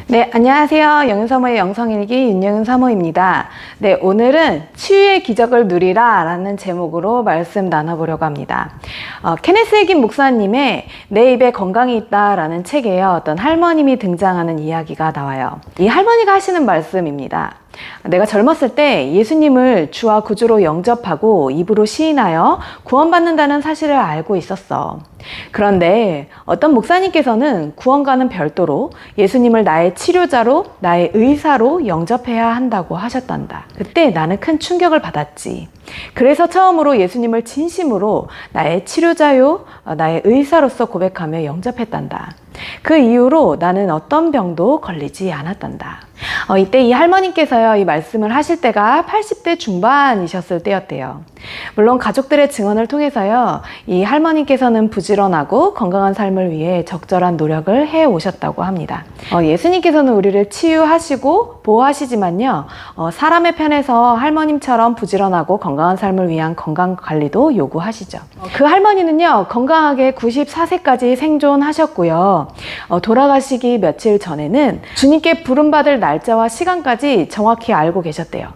네, 안녕하세요. 영윤사모의 영성일기 윤영윤 사모입니다. 네, 오늘은 치유의 기적을 누리라 라는 제목으로 말씀 나눠보려고 합니다. 케네스 해긴 목사님의 내 입에 건강이 있다 라는 책에 어떤 할머님이 등장하는 이야기가 나와요. 이 할머니가 하시는 말씀입니다. 내가 젊었을 때 예수님을 주와 구주로 영접하고 입으로 시인하여 구원받는다는 사실을 알고 있었어. 그런데 어떤 목사님께서는 구원과는 별도로 예수님을 나의 치료자로, 나의 의사로 영접해야 한다고 하셨단다. 그때 나는 큰 충격을 받았지. 그래서 처음으로 예수님을 진심으로 나의 치료자요, 나의 의사로서 고백하며 영접했단다. 그 이후로 나는 어떤 병도 걸리지 않았단다. 이때 이 할머님께서요, 이 말씀을 하실 때가 80대 중반이셨을 때였대요. 물론 가족들의 증언을 통해서요, 이 할머님께서는 부지런하고 건강한 삶을 위해 적절한 노력을 해 오셨다고 합니다. 예수님께서는 우리를 치유하시고 보호하시지만요, 사람의 편에서 할머님처럼 부지런하고 건강한 삶을 위한 건강 관리도 요구하시죠. 그 할머니는요, 건강하게 94세까지 생존하셨고요. 돌아가시기 며칠 전에는 주님께 부름받을 날짜와 시간까지 정확히 알고 계셨대요.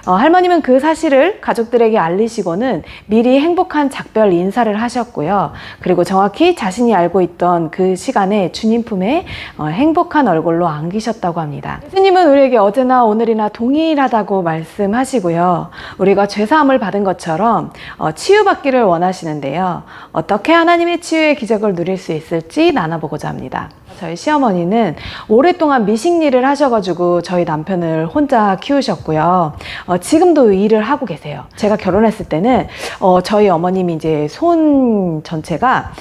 할머님은 그 사실을 가족들에게 알리시고는 미리 행복한 작별 인사를 하셨고요. 그리고 정확히 자신이 알고 있던 그 시간에 주님 품에 행복한 얼굴로 안기셨다고 합니다. 예수님은 우리에게 어제나 오늘이나 동일하다고 말씀하시고요. 우리가 죄사함을 받은 것처럼 치유받기를 원하시는데요. 어떻게 하나님의 치유의 기적을 누릴 수 있을지 나눠보고자 합니다. 저희 시어머니는 오랫동안 미식일을 하셔가지고 저희 남편을 혼자 키우셨고요. 지금도 일을 하고 계세요. 제가 결혼했을 때는 저희 어머님이 이제 손 전체가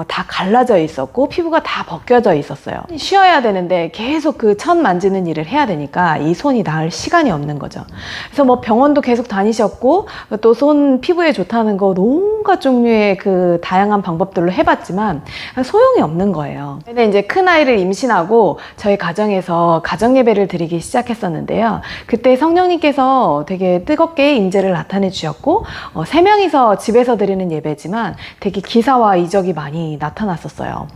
다 갈라져 있었고 피부가 다 벗겨져 있었어요. 쉬어야 되는데 계속 그 천 만지는 일을 해야 되니까 이 손이 나을 시간이 없는 거죠. 그래서 뭐 병원도 계속 다니셨고 또 손 피부에 좋다는 거 온갖 종류의 그 다양한 방법들로 해봤지만 소용이 없는 거예요. 근데 이제 큰 아이를 임신하고 저희 가정에서 가정 예배를 드리기 시작했었는데요. 그때 성령님께서 되게 뜨겁게 임재를 나타내 주셨고 3명이서 집에서 드리는 예배지만 되게 기사와 이적이 많이 나타났었어요.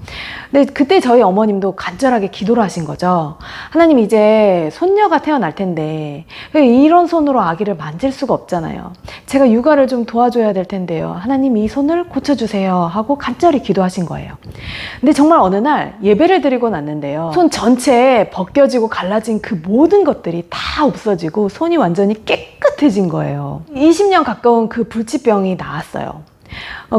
근데 그때 저희 어머님도 간절하게 기도를 하신 거죠. 하나님, 이제 손녀가 태어날 텐데 이런 손으로 아기를 만질 수가 없잖아요. 제가 육아를 좀 도와줘야 될 텐데요. 하나님, 이 손을 고쳐주세요 하고 간절히 기도하신 거예요. 근데 정말 어느 날 예배를 드리고 났는데요, 손 전체에 벗겨지고 갈라진 그 모든 것들이 다 없어지고 손이 완전히 깨끗해진 거예요. 20년 가까운 그 불치병이 나았어요.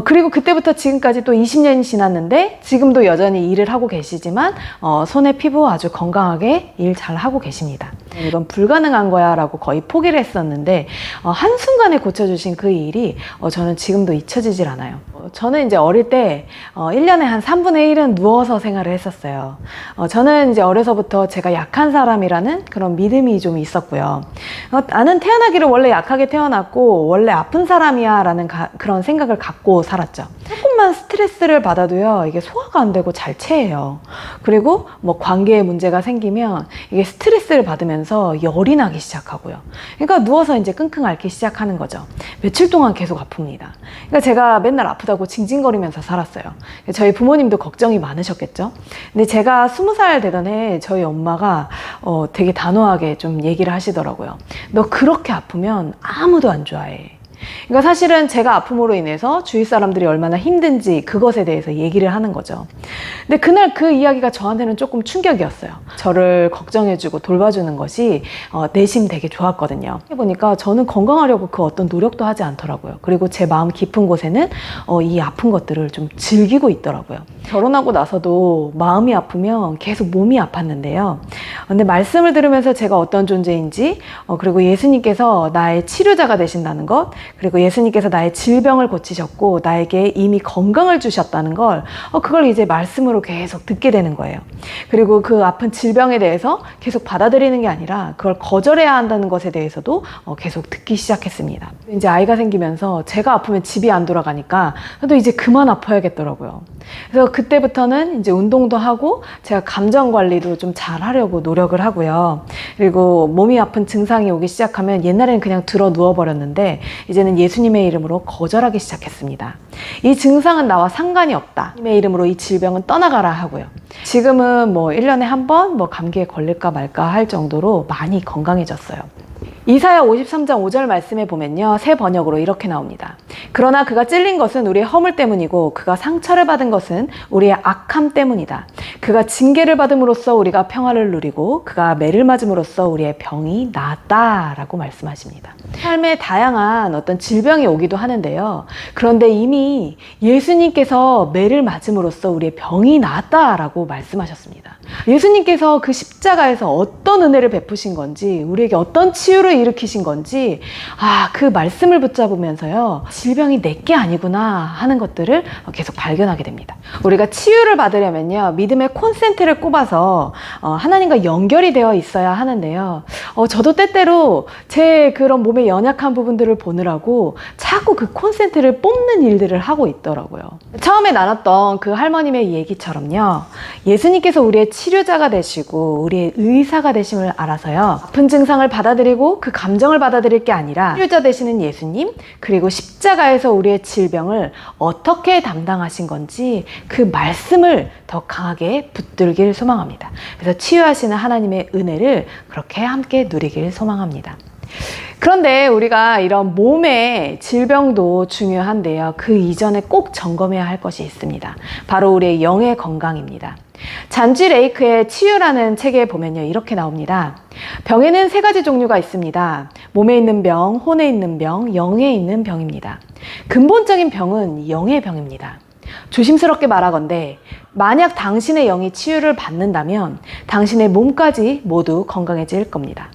그리고 그때부터 지금까지 또 20년이 지났는데 지금도 여전히 일을 하고 계시지만 손의 피부 아주 건강하게 일 잘 하고 계십니다. 이건 불가능한 거야 라고 거의 포기를 했었는데 한순간에 고쳐주신 그 일이 저는 지금도 잊혀지질 않아요. 저는 이제 어릴 때 1년에 한 3분의 1은 누워서 생활을 했었어요. 저는 이제 어려서부터 제가 약한 사람이라는 그런 믿음이 좀 있었고요. 나는 태어나기를 원래 약하게 태어났고 원래 아픈 사람이야 라는 그런 생각을 갖고 살았죠. 조금만 스트레스를 받아도요, 이게 소화가 안 되고 잘 체해요. 그리고 뭐 관계에 문제가 생기면 이게 스트레스를 받으면서 열이 나기 시작하고요. 그러니까 누워서 이제 끙끙 앓기 시작하는 거죠. 며칠 동안 계속 아픕니다. 그러니까 제가 맨날 아프다고 징징거리면서 살았어요. 저희 부모님도 걱정이 많으셨겠죠. 근데 제가 20살 되던 해에 저희 엄마가 되게 단호하게 좀 얘기를 하시더라고요. 너 그렇게 아프면 아무도 안 좋아해. 그러니까 사실은 제가 아픔으로 인해서 주위 사람들이 얼마나 힘든지 그것에 대해서 얘기를 하는 거죠. 근데 그날 그 이야기가 저한테는 조금 충격이었어요. 저를 걱정해주고 돌봐주는 것이 내심 되게 좋았거든요. 해보니까 저는 건강하려고 그 어떤 노력도 하지 않더라고요. 그리고 제 마음 깊은 곳에는 이 아픈 것들을 좀 즐기고 있더라고요. 결혼하고 나서도 마음이 아프면 계속 몸이 아팠는데요. 근데 말씀을 들으면서 제가 어떤 존재인지, 그리고 예수님께서 나의 치료자가 되신다는 것, 그리고 예수님께서 나의 질병을 고치셨고 나에게 이미 건강을 주셨다는 걸 그걸 이제 말씀으로 계속 듣게 되는 거예요. 그리고 그 아픈 질병에 대해서 계속 받아들이는 게 아니라 그걸 거절해야 한다는 것에 대해서도 계속 듣기 시작했습니다. 이제 아이가 생기면서 제가 아프면 집이 안 돌아가니까 또 이제 그만 아파야겠더라고요. 그래서 그때부터는 이제 운동도 하고 제가 감정 관리도 좀 잘 하려고 노력을 하고요. 그리고 몸이 아픈 증상이 오기 시작하면 옛날에는 그냥 들어 누워 버렸는데 이제 이제는 예수님의 이름으로 거절하기 시작했습니다. 이 증상은 나와 상관이 없다. 예수님의 이름으로 이 질병은 떠나가라 하고요. 지금은 1년에 한 번 감기에 걸릴까 말까 할 정도로 많이 건강해졌어요. 이사야 53장 5절 말씀에 보면요, 새 번역으로 이렇게 나옵니다. 그러나 그가 찔린 것은 우리의 허물 때문이고 그가 상처를 받은 것은 우리의 악함 때문이다. 그가 징계를 받음으로써 우리가 평화를 누리고 그가 매를 맞음으로써 우리의 병이 나았다라고 말씀하십니다. 삶에 다양한 어떤 질병이 오기도 하는데요. 그런데 이미 예수님께서 매를 맞음으로써 우리의 병이 나았다라고 말씀하셨습니다. 예수님께서 그 십자가에서 어떤 은혜를 베푸신 건지, 우리에게 어떤 치유를 일으키신 건지, 그 말씀을 붙잡으면서요, 질병이 내게 아니구나 하는 것들을 계속 발견하게 됩니다. 우리가 치유를 받으려면요, 믿음의 콘센트를 꼽아서 하나님과 연결이 되어 있어야 하는데요. 저도 때때로 제 그런 몸의 연약한 부분들을 보느라고 자꾸 그 콘센트를 뽑는 일들을 하고 있더라고요. 처음에 나눴던 그 할머님의 얘기처럼요, 예수님께서 우리의 치료자가 되시고 우리의 의사가 되심을 알아서요, 아픈 증상을 받아들이고 그 감정을 받아들일 게 아니라 치료자 되시는 예수님, 그리고 십자가에서 우리의 질병을 어떻게 담당하신 건지 그 말씀을 더 강하게 붙들길 소망합니다. 그래서 치유하시는 하나님의 은혜를 그렇게 함께 누리길 소망합니다. 그런데 우리가 이런 몸의 질병도 중요한데요, 그 이전에 꼭 점검해야 할 것이 있습니다. 바로 우리의 영의 건강입니다. 잔쥐 레이크의 치유라는 책에 보면요, 이렇게 나옵니다. 병에는 3가지 종류가 있습니다. 몸에 있는 병, 혼에 있는 병, 영에 있는 병입니다. 근본적인 병은 영의 병입니다. 조심스럽게 말하건대 만약 당신의 영이 치유를 받는다면 당신의 몸까지 모두 건강해질 겁니다.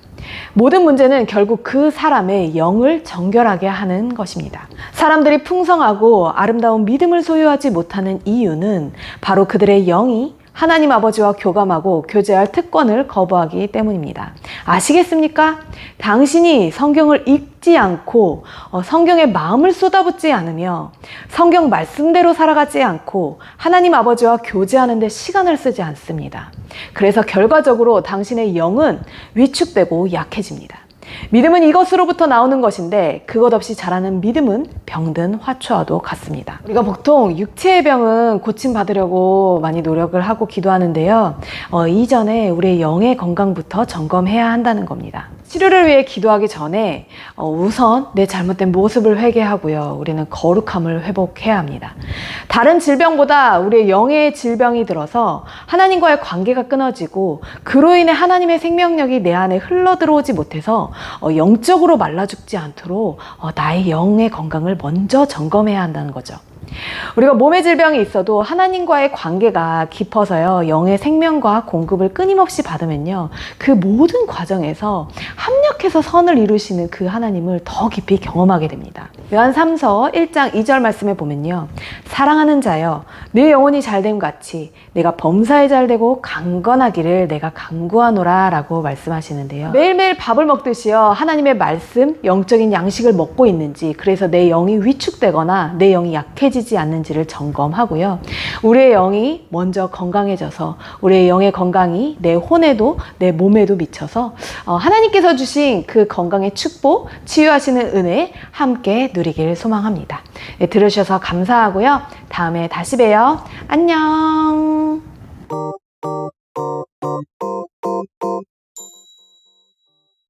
모든 문제는 결국 그 사람의 영을 정결하게 하는 것입니다. 사람들이 풍성하고 아름다운 믿음을 소유하지 못하는 이유는 바로 그들의 영이 하나님 아버지와 교감하고 교제할 특권을 거부하기 때문입니다. 아시겠습니까? 당신이 성경을 읽지 않고 성경에 마음을 쏟아붓지 않으며 성경 말씀대로 살아가지 않고 하나님 아버지와 교제하는 데 시간을 쓰지 않습니다. 그래서 결과적으로 당신의 영은 위축되고 약해집니다. 믿음은 이것으로부터 나오는 것인데 그것 없이 자라는 믿음은 병든 화초와도 같습니다. 우리가 보통 육체의 병은 고침받으려고 많이 노력을 하고 기도하는데요, 이전에 우리의 영의 건강부터 점검해야 한다는 겁니다. 치료를 위해 기도하기 전에 우선 내 잘못된 모습을 회개하고요, 우리는 거룩함을 회복해야 합니다. 다른 질병보다 우리의 영의 질병이 들어서 하나님과의 관계가 끊어지고 그로 인해 하나님의 생명력이 내 안에 흘러들어오지 못해서 영적으로 말라 죽지 않도록 나의 영의 건강을 먼저 점검해야 한다는 거죠. 우리가 몸의 질병이 있어도 하나님과의 관계가 깊어서요, 영의 생명과 공급을 끊임없이 받으면요, 그 모든 과정에서 합력해서 선을 이루시는 그 하나님을 더 깊이 경험하게 됩니다. 요한 3서 1장 2절 말씀에 보면요, 사랑하는 자여 내 영혼이 잘됨 같이 내가 범사에 잘되고 강건하기를 내가 간구하노라 라고 말씀하시는데요, 매일매일 밥을 먹듯이요, 하나님의 말씀, 영적인 양식을 먹고 있는지, 그래서 내 영이 위축되거나 내 영이 약해지지 않는지를 점검하고요, 우리의 영이 먼저 건강해져서 우리의 영의 건강이 내 혼에도 내 몸에도 미쳐서 하나님께서 주신 그 건강의 축복, 치유하시는 은혜 함께 누리길 소망합니다. 네, 들으셔서 감사하고요, 다음에 다시 봬요. 안녕.